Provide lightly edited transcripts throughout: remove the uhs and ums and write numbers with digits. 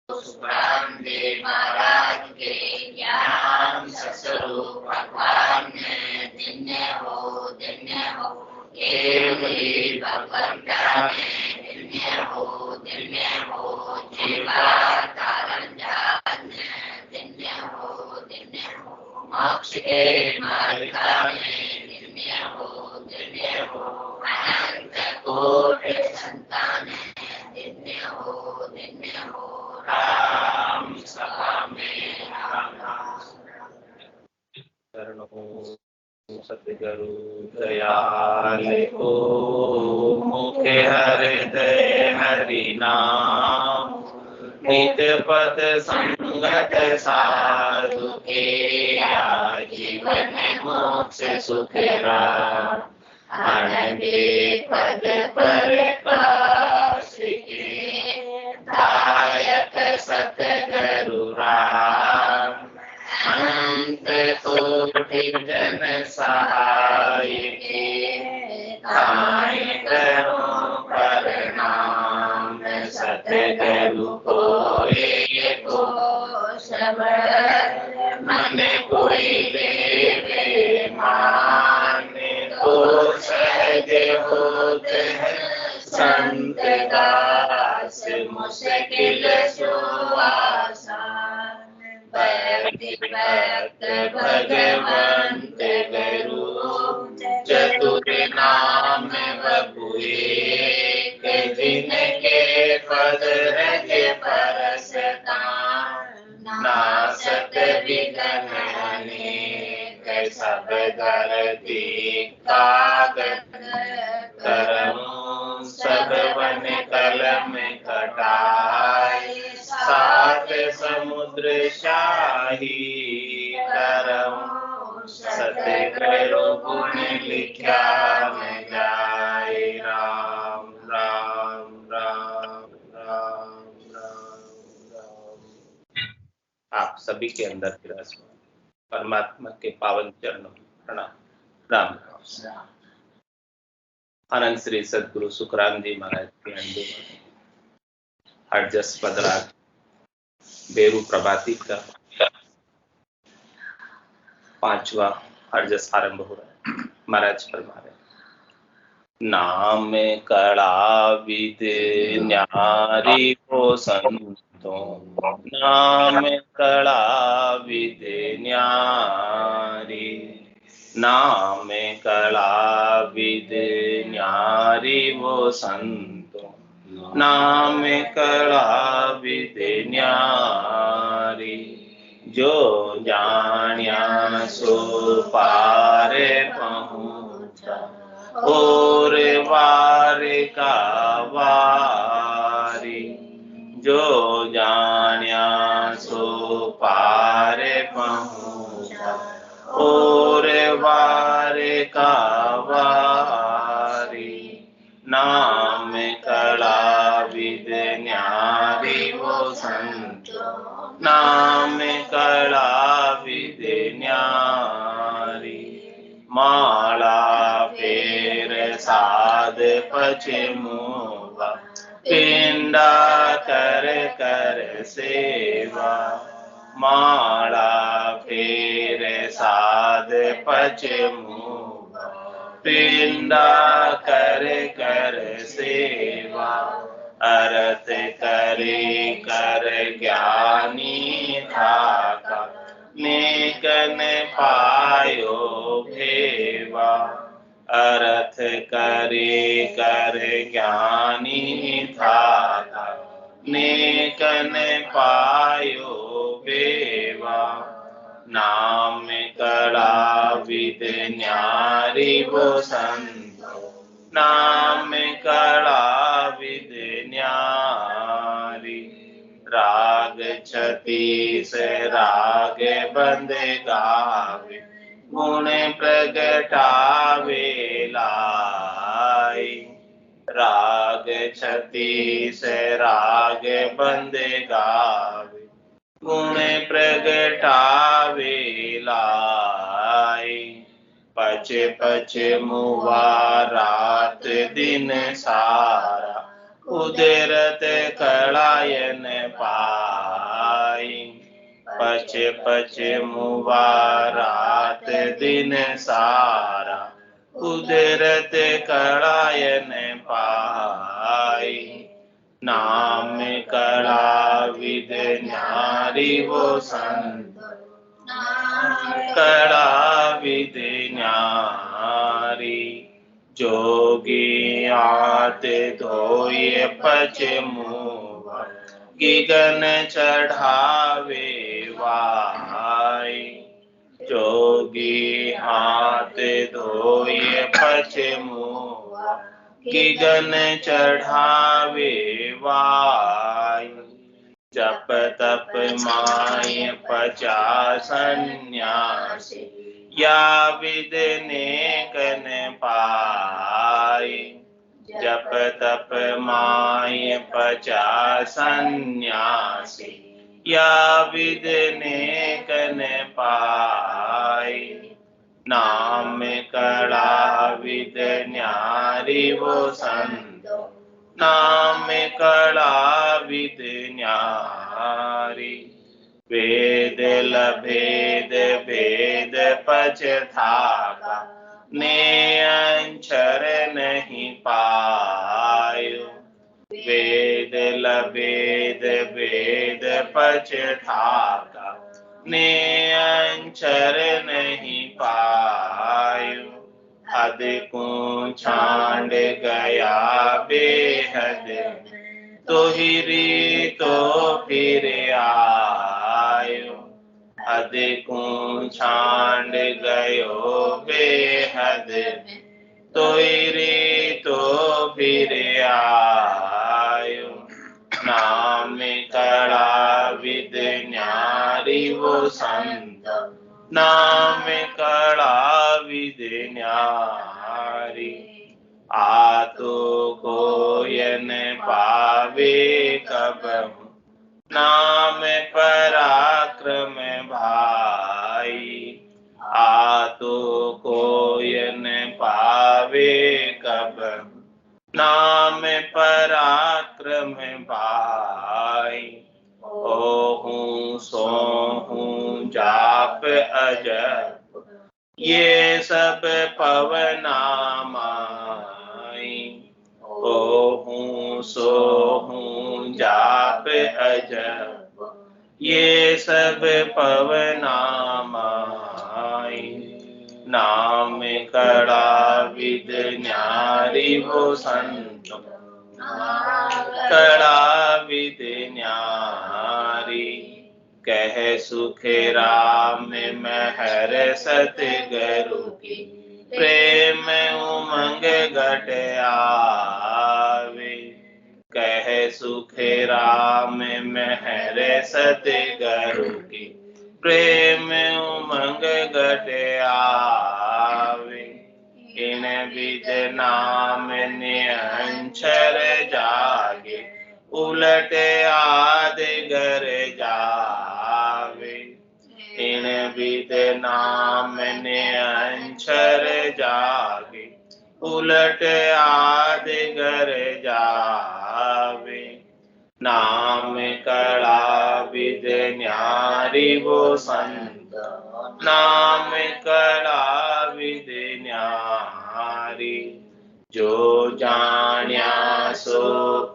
सुखराम जी महाराज के ज्ञान सत्स्वरूप भगवान में धन्य हो केवली भगवत ज्ञान में धन्य हो जीवा तारण जान धन्य हो मोक्ष के मार्ग में धन्य हो अनंत कोटि संतान धन्य हो राम सभा में राम सतगुरु दयाल को मुखे हृदय हरि नाम नित पद संगत साधु के जीवन मोक्ष सुख राम आनंदे पद पर पास के दायक सतगुरु राम अनंत कोटि जन सहाय के ताय करो प्रणाम सतगुरु को एको शब्द मन कोई देवे मान तो सहज होत है संत दास मुश्किल सो आसान भक्त भगवंत गुरु चतुर नाम बबु एक जिनके पद रज परसता नासत विघ्न अनेक सब धरती कागद करमु सब वन कलम कटाय सात समुद्र शाही करम सतगुरु गुण लिखा न जाए राम राम राम राम राम राम। आप सभी के अंदर विराजमान परमात्मा के पावन चरणों में प्रणाम राम राम। आनंद श्री सदगुरु सुखराम जी महाराज के अंडे हरजस पदराग बेरू प्रभाती का 5वां हरजस आरंभ हो रहा है। महाराज फरमा रहे नाम कड़ा विद न्यारी को संतों नाम कड़ा विद न्यारी नाम कड़ा विद न्यारी वो संतों नाम कड़ा विद न्यारी जो जान्या सो पार पहुँचा और वार का वारी जो जान्या सो पार पहुँचा और वार का वारी नाम कड़ा विद न्यारी वो संतो नाम कड़ा विद न्यारी माला फेर साध पछमुवा पिंडा कर कर सेवा माला फेर साध पछमुवा पिंडा कर कर सेवा अर्थ करे कर ज्ञानी थाका नेकन पायो भेवा अर्थ करे कर ज्ञानी थाका नेकन पायो भेवा नाम कड़ा विद न्यारी वो संतो नाम कड़ा विद न्यारी राग छतीस राग बंद गावे गुण प्रगटावे लाई राग छतीस राग बंद गावे गुण प्रगटावे लाई पच पच मुआ रात दिन सारा उदरत कड़ायन पा पचे पचे मुवा रात दिन सारा उदरत कड़ायन पाई नाम कड़ा विद न्यारी वो संत कड़ा विद न्यारी जोगी आते धोए पचे मुवा गिगन चढ़ावे वाई जोगी हाथ धोए पचे मुआ गिगन चढ़ावे वाई जप तप माय पचा सन्यासी या विद नेकन पाई जप तप माय पचा सन्यासी या विद नेकन पाई नाम कड़ा विद न्यारी वो संत नाम कड़ा विद न्यारी वेद लभेद भेद पच थाका ने अंचर नहीं पायो वेद लभेद भेद पच थाका ने अंचर नहीं पायो हद को छांड गया बेहद तो हिरी तो फिर आयो हद को छांड गयो बेहद तो हिरी तो फिर आयो नाम कड़ा विद न्यारी वो संत नाम कड़ा विद न्यारी आतो कोयन पावे कबहु नाम पराक्रम भाई आतो कोयन पावे कबहु नाम पराक्रम भाई ओहूं सोहूं जाप अजब ये सब पवना माई ओहूं सोहूं जाप अजब ये सब पवना माई नाम कड़ा विद न्यारी वो संत कड़ा विद न्यारी कह सुख राम महर सतगुरु की प्रेम उमंग घट आवे कह सुख राम महर सतगुरु की प्रेम उमंग घट आवे इन विद नाम निअंचर जागे उलट आद घर जावे इन विद नाम निअंचर जागे उलट आद घर जावे नाम कड़ा विद न्यारी वो संत नाम कड़ा विद न्यारी जो जान्या सो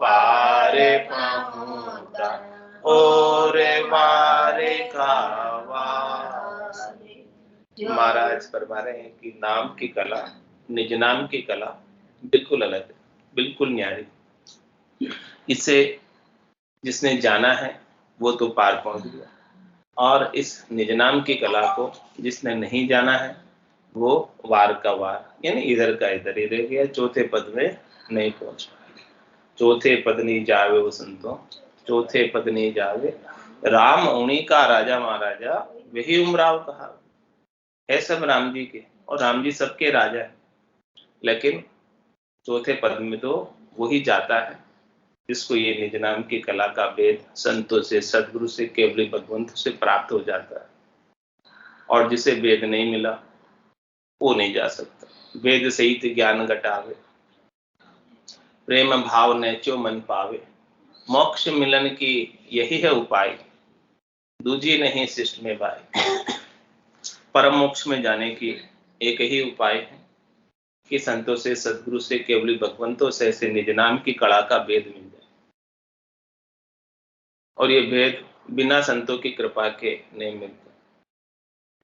पार पहुँचा और बारे का महाराज फरमा रहे हैं कि नाम की कला निज नाम की कला बिल्कुल अलग है, बिल्कुल न्यारी। इसे जिसने जाना है वो तो पार पहुंच गया, और इस निज नाम की कला को जिसने नहीं जाना है वो वार का वार, यानी इधर का इधर ही रह गया, चौथे पद में नहीं पहुंच पाया। चौथे पद नहीं जावे वो संतों, चौथे पद नहीं जावे राम उन्हीं का राजा महाराजा वही उमराव कहा है, सब राम जी के, और राम जी सबके राजा है, लेकिन चौथे पद में तो वही जाता है जिसको ये निज नाम की कला का वेद संतों से, सदगुरु से, केवली भगवंत से प्राप्त हो जाता है। और जिसे वेद नहीं मिला वो नहीं जा सकता। वेद सहित ज्ञान घटावे, प्रेम भाव नेचो मन पावे, मोक्ष मिलन की यही है उपाय। दूजी नहीं शिष्ट में भाई। परम मोक्ष में जाने की एक ही उपाय है कि संतों से, सदगुरु से, केवली भगवंतों से ऐसे निज नाम की कला का भेद मिल जाए। और ये भेद बिना संतों की कृपा के नहीं मिलता।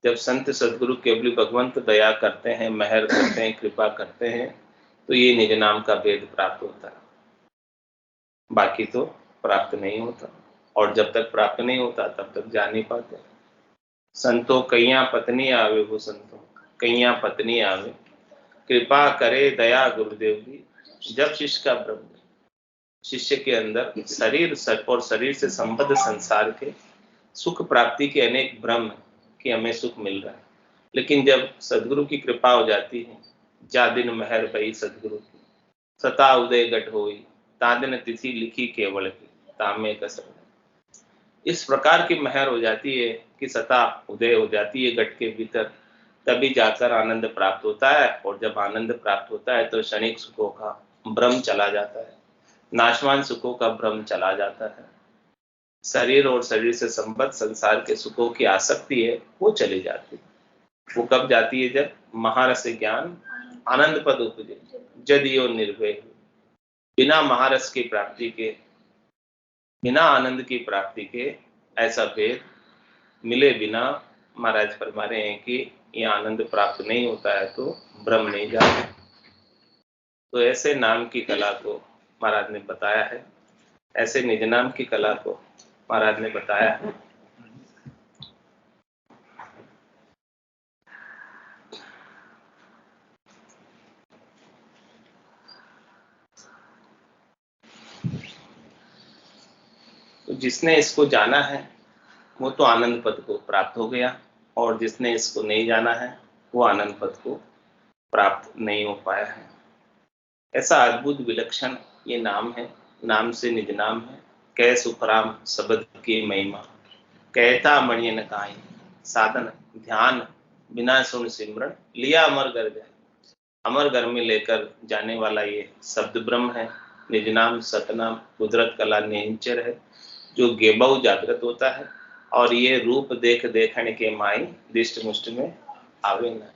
जब संत सदगुरु केवली भगवंत दया करते हैं, मेहर करते हैं, कृपा करते हैं, तो ये निज नाम का भेद प्राप्त होता है, बाकी तो प्राप्त नहीं होता। और जब तक प्राप्त नहीं होता तब तक जा नहीं पाते। संतो कैया पत्नी आवे, वो संतो कैया पत्नी आवे, कृपा करे दया गुरुदेव की, जब शिष्य का ब्रह्म, शिष्य के अंदर शरीर और शरीर से संबद्ध संसार के सुख प्राप्ति के अनेक भ्रम कि हमें सुख मिल रहा है, लेकिन जब सदगुरु की कृपा हो जाती है, जा दिन मेहर भई सदगुरु की, सता उदय गट होई, तादिन तिथि लिखी केवल की, तामे कसर। इस प्रकार की मेहर हो जाती है कि सता उदय हो जाती है गट के भीतर, तभी जाकर आनंद प्राप्त होता है। और जब आनंद प्राप्त होता है तो क्षणिक सुखों का भ्रम चला जाता है, नाशवान सुखों का भ्रम चला जाता है। शरीर और शरीर से संबद्ध संसार के सुखों की आसक्ति है वो चली जाती है। वो कब जाती है? जब महारस ज्ञान आनंद पद उपजे, जदियो निर्भय। बिना महारस की प्राप्ति के, बिना आनंद की प्राप्ति के ऐसा भेद मिले बिना महाराज फरमा रहे हैं कि ये आनंद प्राप्त नहीं होता है तो ब्रह्म नहीं जाता। तो ऐसे नाम की कला को महाराज ने बताया है, ऐसे निज नाम की कला को महाराज ने बताया है। तो जिसने इसको जाना है वो तो आनंद पद को प्राप्त हो गया, और जिसने इसको नहीं जाना है वो आनंद पद को प्राप्त नहीं हो पाया है। ऐसा अद्भुत विलक्षण ये नाम है, नाम से निज नाम है। कै सुखराम शब्द की महिमा, कहता मणियन काई, साधन ध्यान बिना सुन सिमरन, लिया अमर घर जाए। अमर घर में लेकर जाने वाला ये शब्द ब्रह्म है, निज नाम सतनाम कुदरत कला निहंचर है, जो गेबऊ जागृत होता है। और ये रूप देख देखने के माई दिष्ट मुष्ट में आवे न,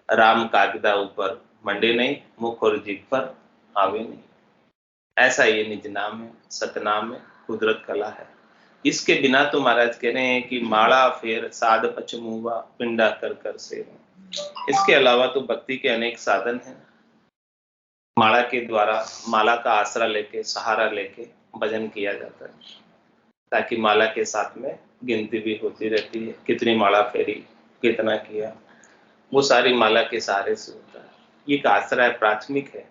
राम कागदा ऊपर मंडे नहीं, मुख और जीभ पर आवे नहीं। ऐसा ये निज नाम है, सतनाम है, कुदरत कला है। इसके बिना तो महाराज कह रहे हैं कि माला फेर साध पचमुआ पिंडा कर कर सेवा। इसके अलावा तो भक्ति के अनेक साधन हैं। माला के द्वारा, माला का आसरा लेके, सहारा लेके भजन किया जाता है, ताकि माला के साथ में गिनती भी होती रहती है, कितनी माला फेरी, कितना किया, वो सारी माला के सहारे से होता है। ये एक आसरा है, प्राथमिक है,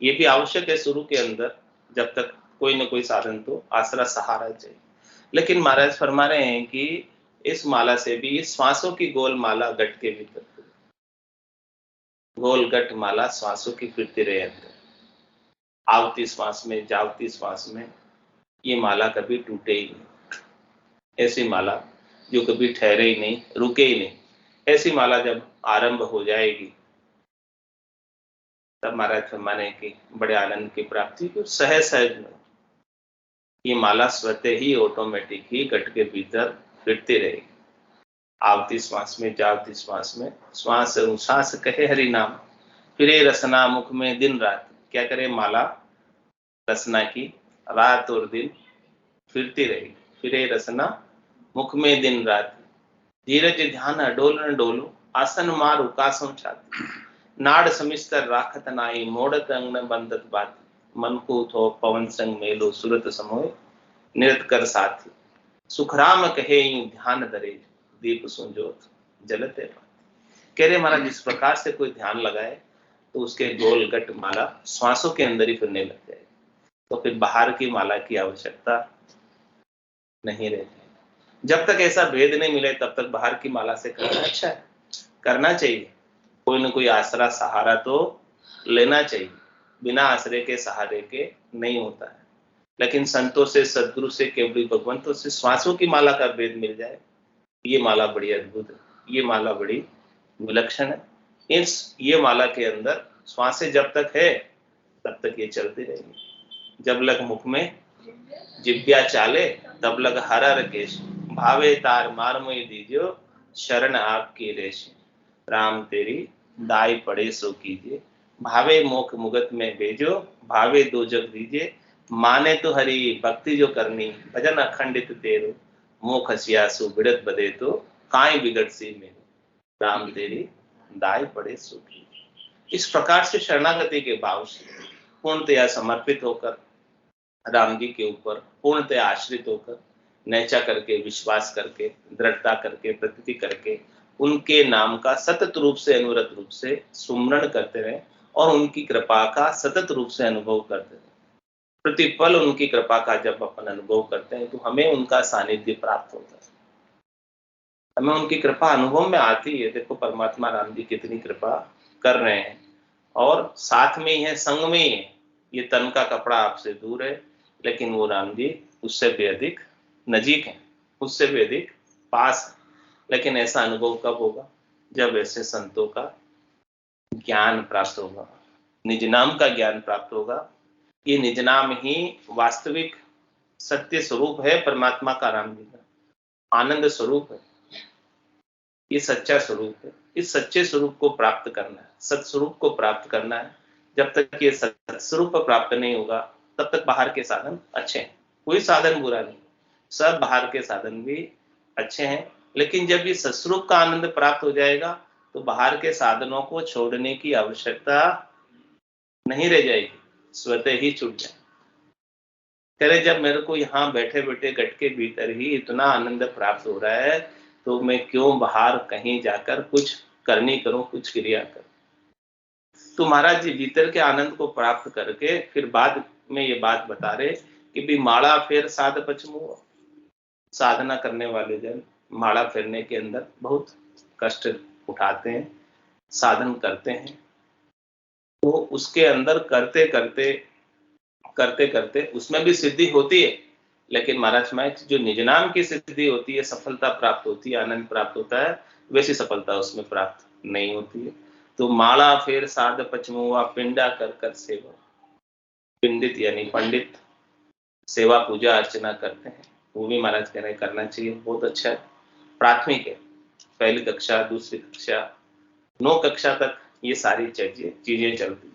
ये भी आवश्यक है शुरू के अंदर, जब तक कोई ना कोई साधन तो आसरा सहारा चाहिए। लेकिन महाराज फरमा रहे हैं कि इस माला से भी, इस श्वासों की गोल माला गट के भीतर, गोल गट माला श्वासों की फिरती रहे अंदर, आवती श्वास में, जावती श्वास में, ये माला कभी टूटे ही नहीं। ऐसी माला जो कभी ठहरे ही नहीं, रुके ही नहीं, ऐसी माला जब आरंभ हो जाएगी तब महाराज फरमाने की बड़े आनंद की प्राप्ति की सहज सहज में ये माला स्वतः ही ऑटोमेटिक ही गट के भीतर फिरती रहेगी, आवती श्वास में, जावती श्वास में, श्वास उच्छ्वास कहे हरि नाम, फिरे रसना मुख में दिन रात। क्या करे? माला रसना की रात और दिन फिरती रहेगी, फिरे रसना मुख में दिन रात, धीरज ध्यान डोल न डोलो, आसन मार उकासम छाती, नाड़ समिस्तर राखत नाई, मोड़त अंगन बंदत बात, मन को थो पवन संग मेलो, सुरत समोय नृत कर साथी, सुखराम कहे यूं ध्यान धरे, दीप सुंजोत जलते पाती। कह रहे महाराज, जिस प्रकार से कोई ध्यान लगाए तो उसके गोल गट माला श्वासों के अंदर ही फिरने लग जाए, तो फिर बाहर की माला की आवश्यकता नहीं रहती। जब तक ऐसा भेद नहीं मिले तब तक बाहर की माला से करना अच्छा है, करना चाहिए, कोई ना कोई आसरा सहारा तो लेना चाहिए, बिना आसरे के सहारे के नहीं होता है। लेकिन संतों से, सदगुरु से, केवली भगवंतों से श्वासों की माला का भेद मिल जाए, ये माला बड़ी अद्भुत है, ये माला बड़ी विलक्षण है। ये माला के अंदर श्वासें जब तक है तब तक ये चलती रहेगी। जब लग मुख में जिब्या चाले, तब लग हर हर केश, भावे तार मारमोई दीजियो, शरण आपकी रेश। राम तेरी दाई पड़े सो कीजिए, भावे मोख मुगत में भेजो, भावे दो जग दीजिए। माने तो हरि भक्ति जो करनी, भजन अखंडित तेरो। मोख हसियासु बिड़त बदे तो, काई बिगड़ सी मेरो। राम तेरी दाई पड़े सो कीजिए। इस प्रकार से शरणागति के भाव से पूर्णतया समर्पित होकर, राम जी के ऊपर पूर्णतया आश्रित होकर, नैचा करके, विश्वास करके, दृढ़ता करके, प्रतीति करके, उनके नाम का सतत रूप से, अनुरत रूप से सुमरण करते रहे और उनकी कृपा का सतत रूप से अनुभव करते रहे। प्रतिपल उनकी कृपा का जब अपन अनुभव करते हैं तो हमें उनका सानिध्य प्राप्त होता है, हमें उनकी कृपा अनुभव में आती है। देखो परमात्मा राम जी कितनी कृपा कर रहे हैं और साथ में ही है, संग में ही है। ये तन का कपड़ा आपसे दूर है, लेकिन वो राम जी उससे भी अधिक नजीक है, उससे भी अधिक पास है। लेकिन ऐसा अनुभव कब होगा? जब ऐसे संतों का ज्ञान प्राप्त होगा, निज नाम का ज्ञान प्राप्त होगा। ये निज नाम ही वास्तविक सत्य स्वरूप है परमात्मा का, राम जी का आनंद स्वरूप है, ये सच्चा स्वरूप है। इस सच्चे स्वरूप को प्राप्त करना है, सत्स्वरूप को प्राप्त करना है। जब तक ये सत्स्वरूप प्राप्त नहीं होगा तब तक बाहर के साधन अच्छे हैं, कोई साधन बुरा नहीं, सब बाहर के साधन भी अच्छे हैं। लेकिन जब ये सत्स्वरूप का आनंद प्राप्त हो जाएगा तो बाहर के साधनों को छोड़ने की आवश्यकता नहीं रह जाएगी, स्वतः ही छूट जाए। करे जब मेरे को यहाँ बैठे बैठे गट के भीतर ही इतना आनंद प्राप्त हो रहा है तो मैं क्यों बाहर कहीं जाकर कुछ करनी करूं, कुछ क्रिया करूं। तो महाराज जी भीतर के आनंद को प्राप्त करके फिर बाद में ये बात बता रहे कि भी माड़ा फेर साध पचमुआ। साधना करने वाले जन माड़ा फेरने के अंदर बहुत कष्ट उठाते हैं, साधन करते हैं, तो उसके अंदर करते करते करते करते उसमें भी सिद्धि होती है। लेकिन महाराज में जो निज नाम की सिद्धि होती है, सफलता प्राप्त होती है, आनंद प्राप्त होता है, वैसी सफलता उसमें प्राप्त नहीं होती है। तो माला फेर साध पचमुआ, पिंडा कर कर सेवा। पिंडित यानी पंडित सेवा पूजा अर्चना करते हैं, वो भी महाराज कह रहे करना चाहिए, बहुत अच्छा है। प्राथमिक है, पहली कक्षा, दूसरी कक्षा, 9 कक्षा तक ये सारी चीजें चलती है।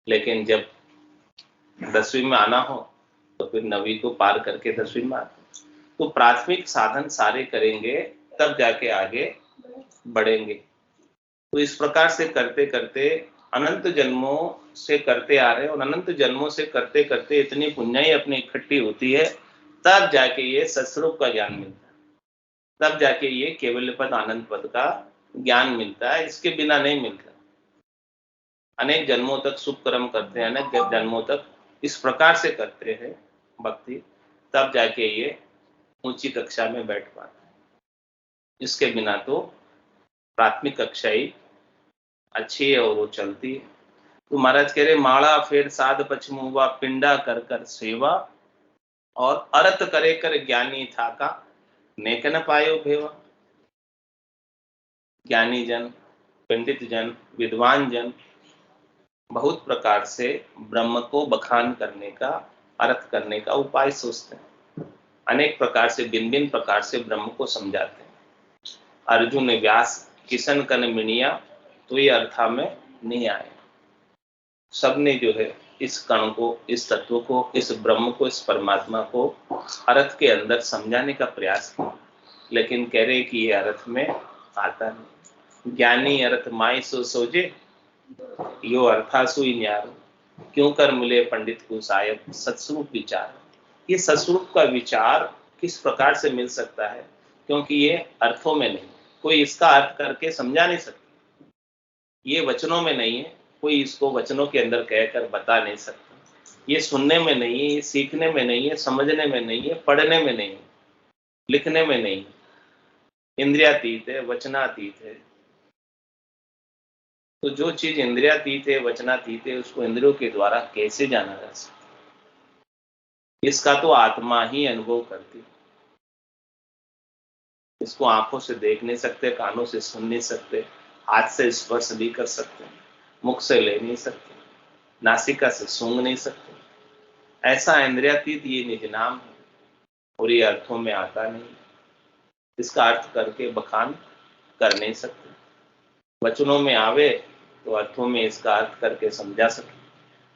लेकिन जब 10वीं में आना हो तो फिर 9वीं को पार करके 10वीं में आते। तो प्राथमिक साधन सारे करेंगे तब जाके आगे बढ़ेंगे। तो इस प्रकार से करते करते अनंत जन्मों से करते आ रहे हैं और अनंत जन्मों से करते करते इतनी पुण्याई अपनी इकट्ठी होती है, तब जाके ये सत्स्वरूप का ज्ञान मिलता है, तब जाके ये केवल पद आनंद पद का ज्ञान मिलता है। इसके बिना नहीं मिलता। अनेक जन्मों तक शुभ कर्म करते हैं, अनेक जन्मों तक इस प्रकार से करते हैं भक्ति, तब जाके ये ऊंची कक्षा में बैठ पाते हैं। इसके बिना तो प्राथमिक कक्षा ही अच्छी है और वो चलती है। तो महाराज कह रहे माड़ा फेर साध पचमुआ, पिंडा कर कर सेवा, और अरत करे कर ज्ञानी था का, नेक न पायो भेवा। ज्ञानी जन, पंडित जन, विद्वान जन बहुत प्रकार से ब्रह्म को बखान करने का, अर्थ करने का उपाय सोचते हैं, अनेक प्रकार से भिन्न भिन्न प्रकार से ब्रह्म को समझाते हैं। अर्जुन व्यास किशन कन मिनिया, तो ये अर्था में नहीं आए। सबने जो है इस कण को, इस तत्व को, इस ब्रह्म को, इस परमात्मा को अर्थ के अंदर समझाने का प्रयास किया, लेकिन कह रहे कि ये अर्थ में आता नहीं। ज्ञानी अर्थ माई सो सोजे, यो अर्थासु न्यारो। क्यों कर मिले पंडित को सायब, सत्स्वरूप विचार। ये सत्स्वरूप का विचार किस प्रकार से मिल सकता है? क्योंकि ये अर्थों में नहीं, कोई इसका अर्थ करके समझा नहीं सकता। ये वचनों में नहीं है, कोई इसको वचनों के अंदर कहकर बता नहीं सकता। ये सुनने में नहीं है, ये सीखने में नहीं है, समझने में नहीं है, पढ़ने में नहीं है, लिखने में नहीं है, इंद्रियातीत है, वचनातीत है। तो जो चीज इंद्रियातीत है, वचनातीत है, उसको इंद्रियों के द्वारा कैसे जाना जा सकता? इसका तो आत्मा ही अनुभव करती है। इसको आंखों से देख नहीं सकते, कानों से सुन नहीं सकते, हाथ से स्पर्श नहीं कर सकते, मुख से ले नहीं सकते, नासिका से सूंघ नहीं सकते। ऐसा इंद्रियातीत ये निज नाम है और ये अर्थों में आता नहीं। इसका अर्थ करके बखान कर नहीं सकते। वचनों में आवे तो अर्थों में इसका अर्थ करके समझा सके,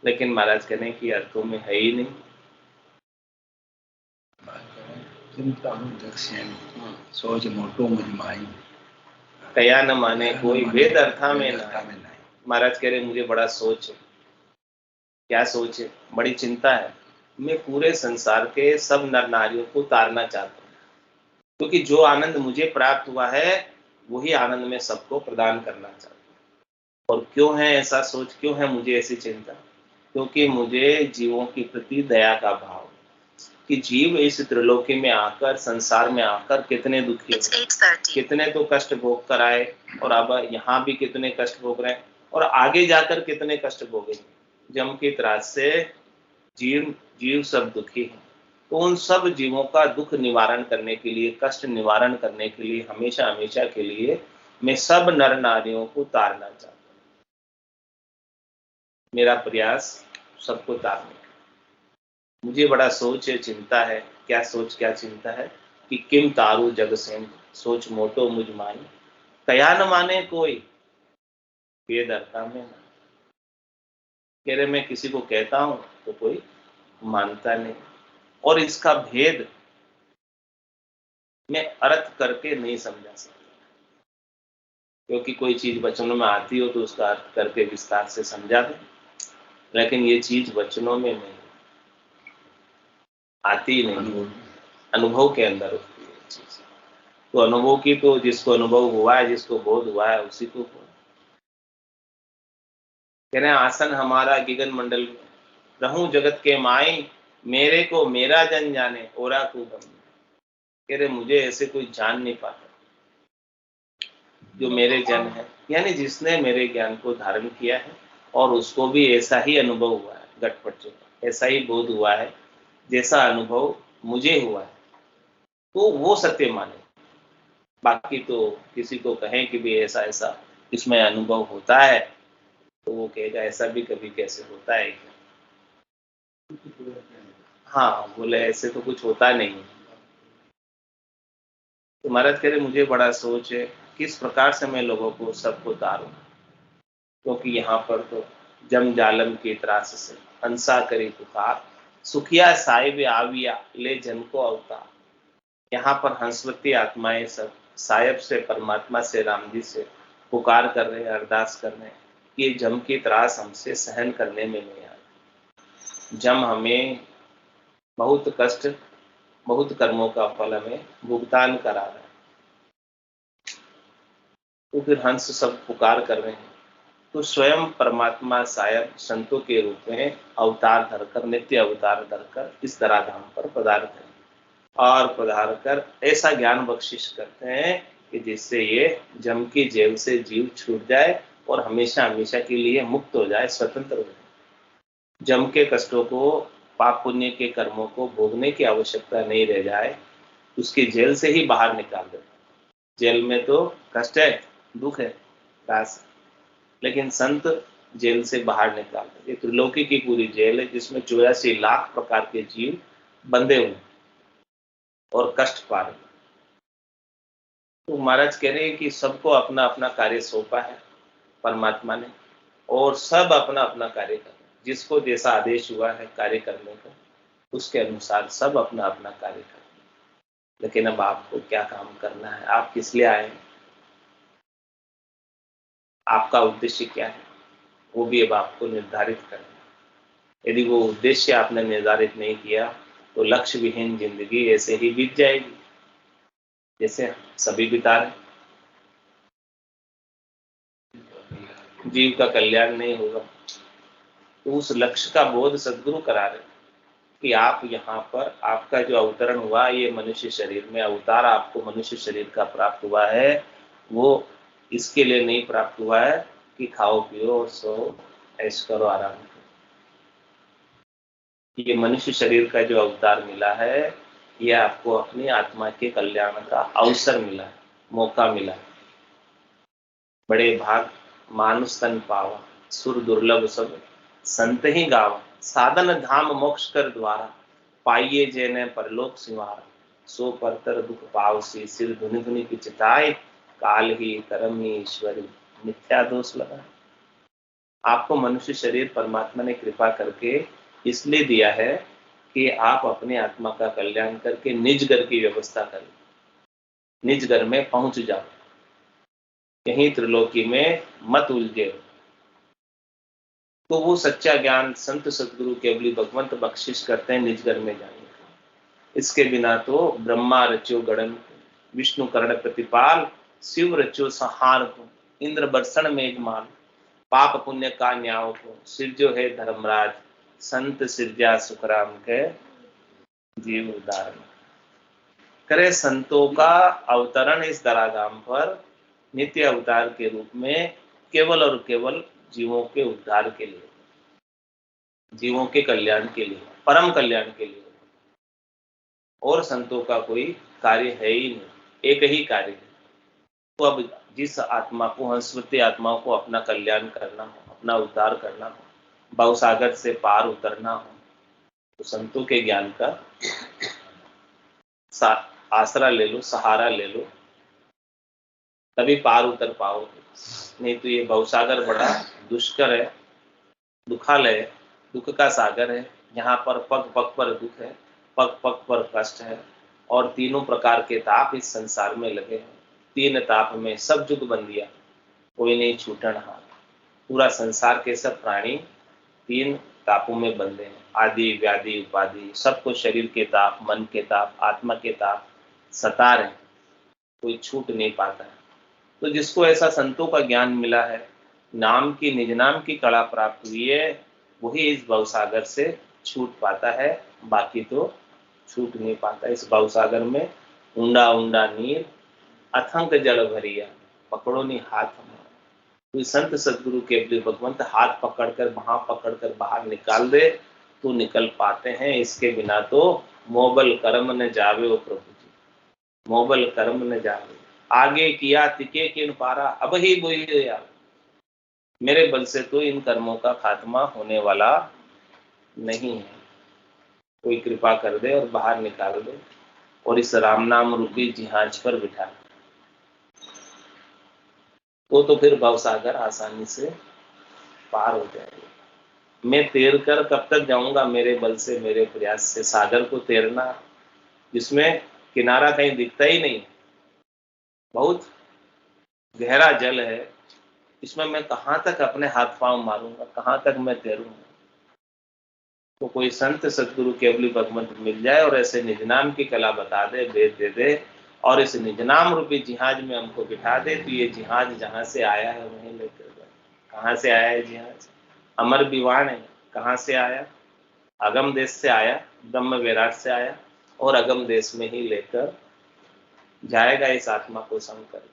लेकिन महाराज कहने की अर्थों में है ही नहीं। सोच मोटो मुझमाई कया न माने कोई वेद अर्था में ना। महाराज कह रहे मुझे बड़ा सोच है। क्या सोच है? बड़ी चिंता है। मैं पूरे संसार के सब नर नारियों को तारना चाहता हूँ, क्योंकि जो आनंद मुझे प्राप्त हुआ है वही आनंद मैं सबको प्रदान करना चाहता हूँ। और क्यों है ऐसा सोच, क्यों है मुझे ऐसी चिंता? क्योंकि मुझे जीवों के प्रति दया का भाव कि जीव इस त्रिलोकी में आकर, संसार में आकर कितने दुखी हैं, कितने तो कष्ट भोग कर आए, और अब यहाँ भी कितने कष्ट भोग रहे हैं, और आगे जाकर कितने कष्ट भोगेंगे। जम की त्रास से जीव सब दुखी हैं। तो उन सब जीवों का दुख निवारण करने के लिए, कष्ट निवारण करने के लिए, हमेशा हमेशा के लिए मैं सब नर नारियों को तारना चाहता हूँ। मेरा प्रयास सबको तारने का। मुझे बड़ा सोच है, चिंता है। क्या सोच, क्या चिंता है कि किम तारू जग सेन, सोच मोटो मुझ मानी, कया न माने कोई वेद अर्था में ना। कह रहे मैं किसी को कहता हूं तो कोई मानता नहीं, और इसका भेद मैं अर्थ करके नहीं समझा सकता। क्योंकि कोई चीज वचनों में आती हो तो उसका अर्थ करके विस्तार से समझा दे, लेकिन ये चीज वचनों में नहीं आती, नहीं अनुभव के अंदर होती है चीज। तो अनुभव की तो जिसको अनुभव हुआ है, जिसको बोध हुआ है, उसी को कहने आसन हमारा गिगन मंडल में, रहूं जगत के माई, मेरे को मेरा जन जाने ओरा को गम। कह रहे मुझे ऐसे कोई जान नहीं पाता जो मेरे जन है, यानी जिसने मेरे ज्ञान को धारण किया है और उसको भी ऐसा ही अनुभव हुआ है, घटपट चुका, ऐसा ही बोध हुआ है जैसा अनुभव मुझे हुआ है, तो वो सत्य माने। बाकी तो किसी को कहें कि भी ऐसा ऐसा इसमें अनुभव होता है, तो वो कहेगा ऐसा भी कभी कैसे होता है क्या? हाँ, बोले ऐसे तो कुछ होता नहीं। तो महाराज कह रहे मुझे बड़ा सोच है किस प्रकार से मैं लोगों को सबको तारूं, क्योंकि यहाँ पर तो जम जालम की त्रास से हंसा करी पुकार, सुखिया साहिब आविया ले जन को अवतार। यहाँ पर हंसवती आत्माएं सब साहिब से, परमात्मा से, राम जी से पुकार कर रहे हैं, अरदास कर रहे हैं कि ये जम की त्रास हमसे सहन करने में नहीं आ रही। जम हमें बहुत कष्ट, बहुत कर्मों का फल हमें भुगतान करा रहा है। तो फिर हंस सब पुकार कर रहे हैं, तो स्वयं परमात्मा सायब संतों के रूप में अवतार धरकर, नित्य अवतार धरकर इस तरह धाम पर पधारते हैं, और पधार कर ऐसा ज्ञान बख्शिश करते हैं कि जिससे ये जम की जेल से जीव छूट जाए और हमेशा हमेशा के लिए मुक्त हो जाए, स्वतंत्र हो जाए। जम के कष्टों को, पाप पुण्य के कर्मों को भोगने की आवश्यकता नहीं रह जाए, उसकी जेल से ही बाहर निकाल दे। जेल में तो कष्ट है, दुख है, त्रास, लेकिन संत जेल से बाहर निकाल दे। ये त्रिलोकी की पूरी जेल है जिसमें 84 लाख प्रकार के जीव बंधे हुए और कष्ट पा रहे। तो महाराज कह रहे हैं कि सबको अपना अपना कार्य सौंपा है परमात्मा ने, और सब अपना अपना कार्य कर रहे हैं। जिसको जैसा आदेश हुआ है कार्य करने का, उसके अनुसार सब अपना अपना कार्य कर रहे हैं। लेकिन अब आपको क्या काम करना है, आप किस लिए आए हैं, आपका उद्देश्य क्या है, वो भी अब आपको निर्धारित करना है। यदि वो उद्देश्य आपने निर्धारित नहीं किया तो लक्ष्य विहीन जिंदगी ऐसे ही बीत जाएगी जैसे सभी बिता रहे। जीव का कल्याण नहीं होगा। तो उस लक्ष्य का बोध सद्गुरु करा रहे कि आप यहाँ पर, आपका जो अवतरण हुआ ये मनुष्य शरीर में, अवतार आपको मनुष्य शरीर का प्राप्त हुआ है, वो इसके लिए नहीं प्राप्त हुआ है कि खाओ पियो और सो ऐश करो, आराम करो। ये मनुष्य शरीर का जो अवतार मिला है, ये आपको अपनी आत्मा के कल्याण का अवसर मिला है, मौका मिला है। बड़े भाग मानुष तन पावा, सुर दुर्लभ सब संत ही गावा, साधन धाम मोक्ष कर द्वारा, पाइये जेने परलोक सिंवारा। सो परतर दुख पावसी, सिर धुनि धुनि की चिताए, काल ही कर्म ही ईश्वरी, मिथ्या दोष लगा। आपको मनुष्य शरीर परमात्मा ने कृपा करके इसलिए दिया है कि आप अपने आत्मा का कल्याण करके निज घर की व्यवस्था करें, निज घर में पहुंच जाओ, यहीं त्रिलोकी में मत उलझे। तो वो सच्चा ज्ञान संत सदगुरु केवली भगवंत बख्शिश करते हैं निज घर में जाने का। इसके बिना तो ब्रह्मा रचो गणन, विष्णु कर्ण प्रतिपाल, शिव रचो संहार को, इंद्र बरसण मेघमाल, पाप पुण्य का न्याय को, सिरजो है धर्मराज, संत सिरजा सुखराम के जीव उदाहरण। करे संतों का अवतरण इस धराधाम पर नित्य अवतार के रूप में, केवल और केवल जीवों के उद्धार के लिए, जीवों के कल्याण के लिए, परम कल्याण के लिए। और संतों का कोई कार्य है ही नहीं, एक ही कार्य है। तो अब जिस आत्मा को, हंसवती आत्माओं को अपना कल्याण करना हो, अपना उद्धार करना हो, भवसागर से पार उतरना हो, तो संतों के ज्ञान का आसरा ले लो, सहारा ले लो, तभी पार उतर पाओगे। नहीं तो ये भवसागर बड़ा दुष्कर है, दुखालय है, दुख का सागर है। यहाँ पर पग पग पर दुख है, पग पग पर कष्ट है, और तीनों प्रकार के ताप इस संसार में लगे हैं। तीन ताप में सब जुग बंदिया, कोई नहीं छूटन हाथ। पूरा संसार के सब प्राणी तीन तापों में बंधे हैं, आदि व्याधि उपाधि। सबको शरीर के ताप, मन के ताप, आत्मा के ताप सता रहे, कोई छूट नहीं पाता है। तो जिसको ऐसा संतों का ज्ञान मिला है, नाम की, निज नाम की कला प्राप्त हुई है, वही इस भवसागर से छूट पाता है, बाकी तो छूट नहीं पाता। इस भवसागर में ऊंडा ऊंडा नीर, अथंक जल भरिया, पकड़ो नहीं हाथ में। तो संत सदगुरु के भगवंत हाथ पकड़कर, वहां पकड़कर बाहर निकाल दे तो निकल पाते हैं। इसके बिना तो मोबल कर्म न जावे ओ प्रभु जी, मोबल कर्म न जावे। आगे किया तिके किन पारा, अब ही बोई यार। मेरे बल से तो इन कर्मों का खात्मा होने वाला नहीं है। कोई कृपा कर दे और बाहर निकाल दे, और इस राम नाम रूपी जिहाज पर बिठा, तो फिर भवसागर आसानी से पार हो जाएगा। मैं तैर कर कब तक जाऊंगा, मेरे बल से, मेरे प्रयास से। सागर को तैरना जिसमें किनारा कहीं दिखता ही नहीं, बहुत गहरा जल है, इसमें मैं कहां तक अपने हाथ पांव मारूंगा, कहां तक मैं तैरूंगा। तो कोई संत सदगुरु केवली भगवंत मिल जाए और ऐसे निजनाम की कला बता दे, भेद दे दे, और इस निजनाम रूपी जिहाज में हमको बिठा दे, तो ये जिहाज जहां से आया है वहीं लेकर जाए। कहां से आया है जिहाज? अमर विवान है। कहां से आया? अगम देश से आया, ब्रह्म विराट से आया, और अगम देश में ही लेकर जाएगा इस आत्मा को संग करके।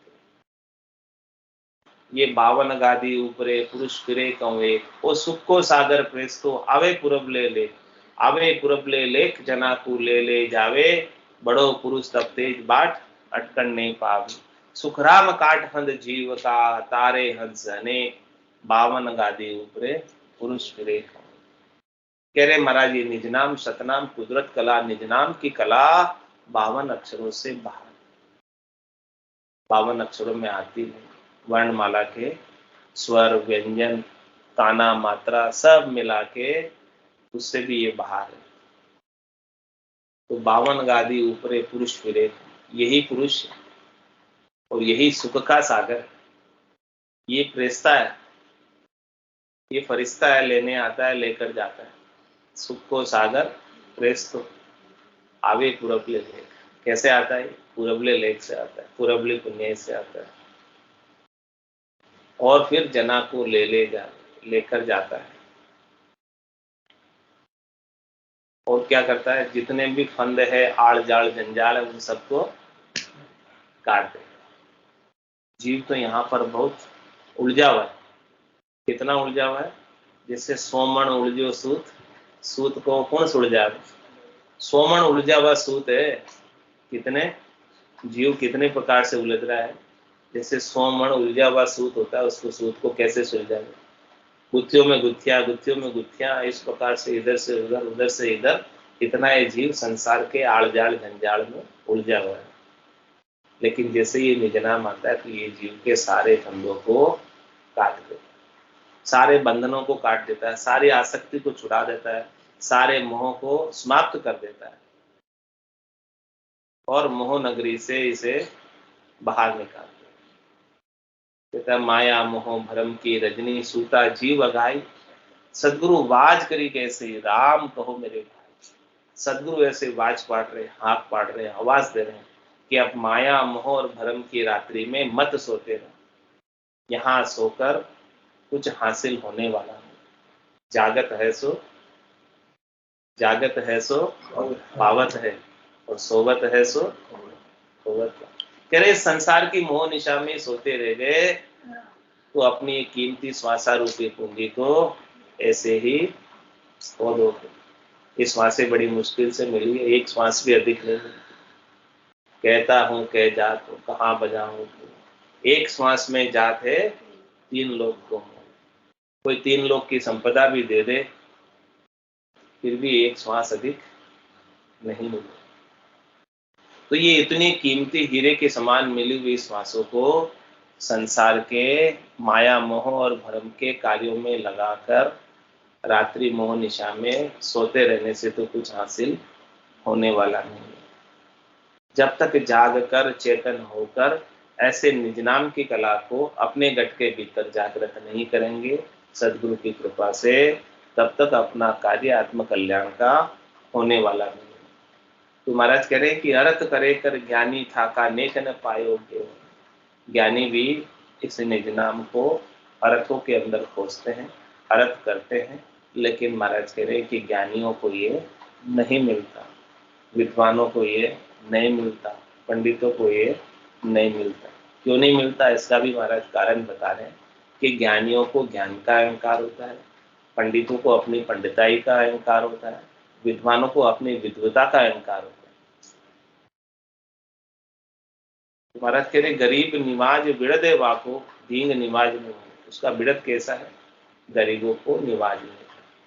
ये 52 गादी ऊपरे पुरुष फिरे कौवे, ओ सुख को सागर प्रेस तो आवे पूरब ले ले, आवे पूरब ले लेख जना को ले जावे, बड़ो पुरुष तब तेज बाट अटकन नहीं पावे। सुखराम काट हंद जीव का, तारे हंस ने 52 गादी ऊपरे पुरुष फिरे कौवे। कह रहे महाराज, ये निजनाम सतनाम कुदरत कला, निजनाम की कला 52 अक्षरों से बाहर, 52 अक्षरों में आती है। वर्णमाला के स्वर, व्यंजन, ताना, मात्रा सब मिला के उससे भी ये बाहर है। तो 52 गादी ऊपरे पुरुष फिरे, यही पुरुष और यही सुख का सागर। ये प्रेस्ता है, ये फरिश्ता है, लेने आता है, लेकर जाता है। सुख को सागर प्रेस्तो आवे पूरबले लेख। कैसे आता है? पूरबले लेख से आता है, पूरबले पुण्य से आता है, और फिर जना को लेकर जाता है। और क्या करता है? जितने भी फंद है, आड़ जाड़ जंजाल है, उन सबको काट देगा। जीव तो यहाँ पर बहुत उलझा हुआ है। कितना उलझा हुआ है? जैसे सोमण उलझो सूत, सूत को कौन सुलझा? सोमण उलझा हुआ सूत है। कितने जीव कितने प्रकार से उलझ रहा है। जैसे सोमण उलझा हुआ सूत होता है, उसको सूत को कैसे सुलझाए? गुत्थियों में गुत्थियां, गुत्थियों में गुत्थियां, इस प्रकार से इधर से उधर, उधर से इधर इतना ये जीव संसार के आड़ जाड़ झंझाड़ में उलझा हुआ है। लेकिन जैसे ये निज नाम आता है तो ये जीव के सारे बंधों को काट देता है, सारे बंधनों को काट देता है, सारी आसक्ति को छुड़ा देता है, सारे मोह को समाप्त कर देता है और मोह नगरी से इसे बाहर निकाल देता है। कहता है माया मोह भरम की रजनी सूता जीव अघाई, सदगुरु वाज करी कैसे राम कहो मेरे भाई। सदगुरु ऐसे वाज पाट रहे, हाथ पाट रहे, आवाज दे रहे हैं कि अब माया मोह और भरम की रात्रि में मत सोते रहो, यहाँ सोकर कुछ हासिल होने वाला है। जागत है सो पावत है और सोवत है सो खोवत। कह रहे संसार की मोह निशा में सोते रह गए तो अपनी कीमती श्वासा रूपी पूंजी को ऐसे ही खो दो। इस श्वासें बड़ी मुश्किल से मिली है, एक श्वास भी अधिक नहीं। कहता हूँ कह जात हूँ कहाँ बजाऊं, एक श्वास में जात है 3 लोग को। कोई 3 लोग की संपदा भी दे दे फिर भी एक श्वास अधिक नहीं मिले। तो ये इतनी कीमती हीरे के समान मिली हुई श्वासों को संसार के माया मोह और भ्रम के कार्यों में लगाकर रात्रि मोह निशा में सोते रहने से तो कुछ हासिल होने वाला नहीं। जब तक जाग कर चेतन होकर ऐसे निज नाम की कला को अपने गट के भीतर जागृत नहीं करेंगे सदगुरु की कृपा से, तब तक अपना कार्य आत्म कल्याण का होने वाला नहीं। तो महाराज कह रहे हैं कि अर्थ करे कर ज्ञानी था का नेक न पायोगे। ज्ञानी भी इस निज नाम को अर्थों के अंदर खोजते हैं, अर्थ करते हैं, लेकिन महाराज कह रहे हैं कि ज्ञानियों को ये नहीं मिलता, विद्वानों को ये नहीं मिलता, पंडितों को ये नहीं मिलता। क्यों नहीं मिलता इसका भी महाराज कारण बता रहे हैं कि ज्ञानियों को ज्ञान का अहंकार होता है, पंडितों को अपनी पंडिताई का अहंकार होता है, विद्वानों को अपनी विद्वता का अहंकार होता है। महाराज कह रहे गरीब निवाज बिड़दे वाको दींग निवाज में। उसका बिड़द कैसा है? गरीबों को निवाज में,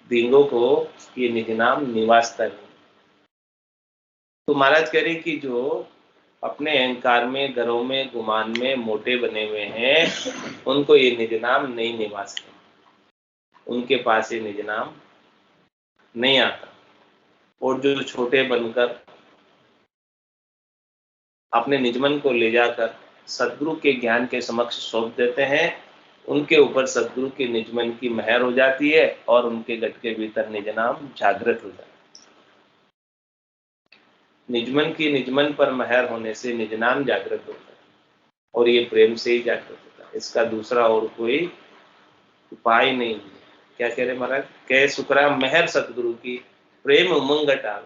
दींगों को ये निज नाम निवासता नहीं। तो महाराज कह रहे कि जो अपने अहंकार में, घरों में, गुमान में मोटे बने हुए हैं उनको ये निज नाम नहीं निवासते, उनके पास ये निज नाम नहीं आता। और जो छोटे बनकर अपने निजमन को ले जाकर सदगुरु के ज्ञान के समक्ष सौंप देते हैं, उनके ऊपर सदगुरु की निजमन की महर हो जाती है और उनके गट के भीतर निज नाम जागृत हो जाता है। निजमन पर महर होने से निज नाम जागृत होता है और ये प्रेम से ही जागृत होता है। इसका दूसरा और कोई उपाय नहीं है। क्या कह रहे महाराज? कह सुकरा महर सदगुरु की प्रेम उमंग टाल।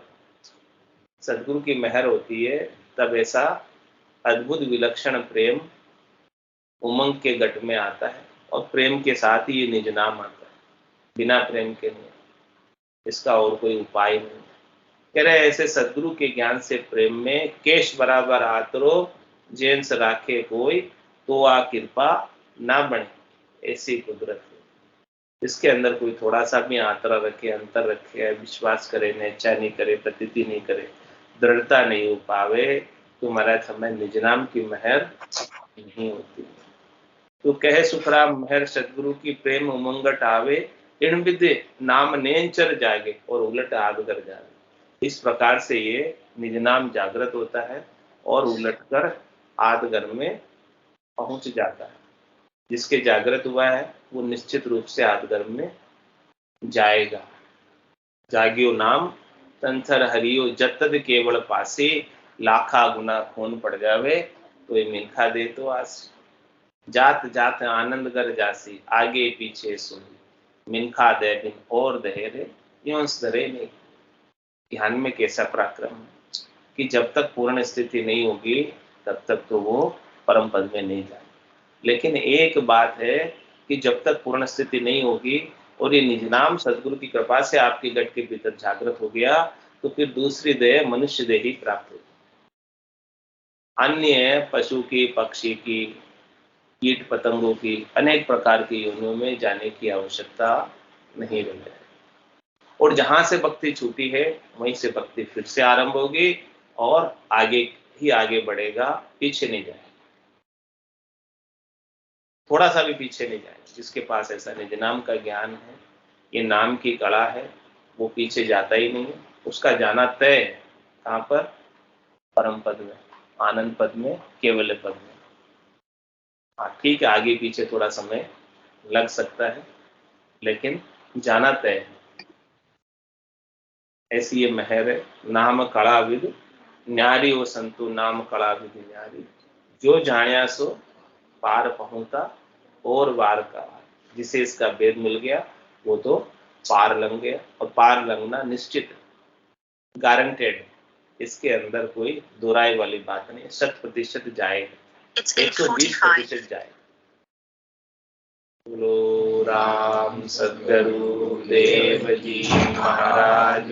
सदगुरु की महर होती है तब ऐसा अद्भुत विलक्षण प्रेम उमंग के गट में आता है और प्रेम के साथ ही ये निज नाम आता है, बिना प्रेम के नहीं। इसका और कोई उपाय नहीं। कह रहे ऐसे सदगुरु के ज्ञान से प्रेम में केश बराबर आतरो जेंस राखे कोई तो आ कृपा ना बने, ऐसी कुदरत है। इसके अंदर कोई थोड़ा सा भी आतरा रखे, अंतर रखे, विश्वास करे, नेच्छा नहीं करे, प्रतीति नहीं करे, दृढ़ता नहीं हो पावे तो महाराज हमें निज नाम की महर नहीं होती। तो कहे सुखराम महर सदगुरु की प्रेम उमंगट आवे, इन विद्य नाम नेंचर जागे और उलट आग कर जावे। इस प्रकार से ये निज नाम जागृत होता है और उलटकर आदगर में पहुंच जाता है। जिसके जागृत हुआ है वो निश्चित रूप से आदगर में जाएगा। जागियो नाम तंथर हरियो जतद केवल पासे, लाखा गुना खून पड़ जावे तो ये मिनखा दे तो आस। जात जात आनंद कर जासी आगे पीछे सुनी, मिनखा दे बिन और दहेरे योंस धरे नहीं। ध्यान में कैसा पराक्रम है कि जब तक पूर्ण स्थिति नहीं होगी तब तक तो वो परम पद में नहीं जाए। लेकिन एक बात है कि जब तक पूर्ण स्थिति नहीं होगी और ये निज नाम सदगुरु की कृपा से आपके गट के भीतर जागृत हो गया तो फिर दूसरी देह मनुष्य देह ही प्राप्त होगी। अन्य पशु की, पक्षी की, कीट पतंगों की, अनेक प्रकार की योनियों में जाने की आवश्यकता नहीं रह जाए। और जहां से भक्ति छूटी है वहीं से भक्ति फिर से आरंभ होगी और आगे ही आगे बढ़ेगा, पीछे नहीं जाएगा, थोड़ा सा भी पीछे नहीं जाएगा। जिसके पास ऐसा निज नाम का ज्ञान है, ये नाम की कला है, वो पीछे जाता ही नहीं है। उसका जाना तय है। कहाँ पर? परम पद में, आनंद पद में, केवल पद में। हाँ ठीक है, आगे पीछे थोड़ा समय लग सकता है, लेकिन जाना तय है। ऐसी ये महर है। नाम कला विद न्यारी वो संतु, नाम कला विद न्यारी, जो जानिया सो पार पहुंचा और वार का। जिसे इसका भेद मिल गया वो तो पार लंघ गया, और पार लंघना निश्चित, गारंटेड, इसके अंदर कोई दो राय वाली बात नहीं। 100% जाएगा, 120% जाएगा। बोलो राम सद्गुरु देव जी महाराज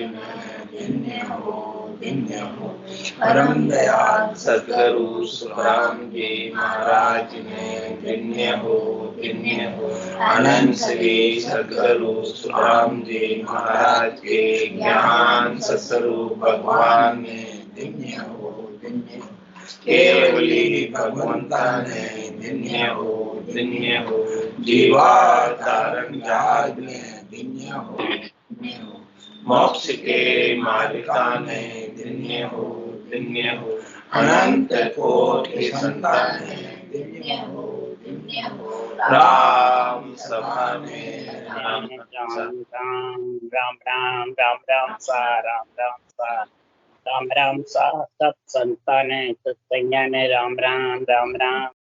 परम दयाल सद्गुरु सुखराम जी महाराज में धन्य हो, धन्य हो। अनंत श्री सद्गुरु सुखराम जी महाराज के ज्ञान सत्स्वरूप भगवान में धन्य हो, धन्य हो। केवली भगवंता ने धन्य हो, धन्य हो। जीवावतारण जहाज में धन्य हो, धन्य हो। मोक्ष के मार्गिका ने धन्य हो, धन्य हो। अनंत कोटि के संतान ने धन्य हो, धन्य हो। राम सभा में राम राम राम राम राम राम सा राम राम सा राम राम सा सब संतान सत्संज्ञान राम राम राम राम।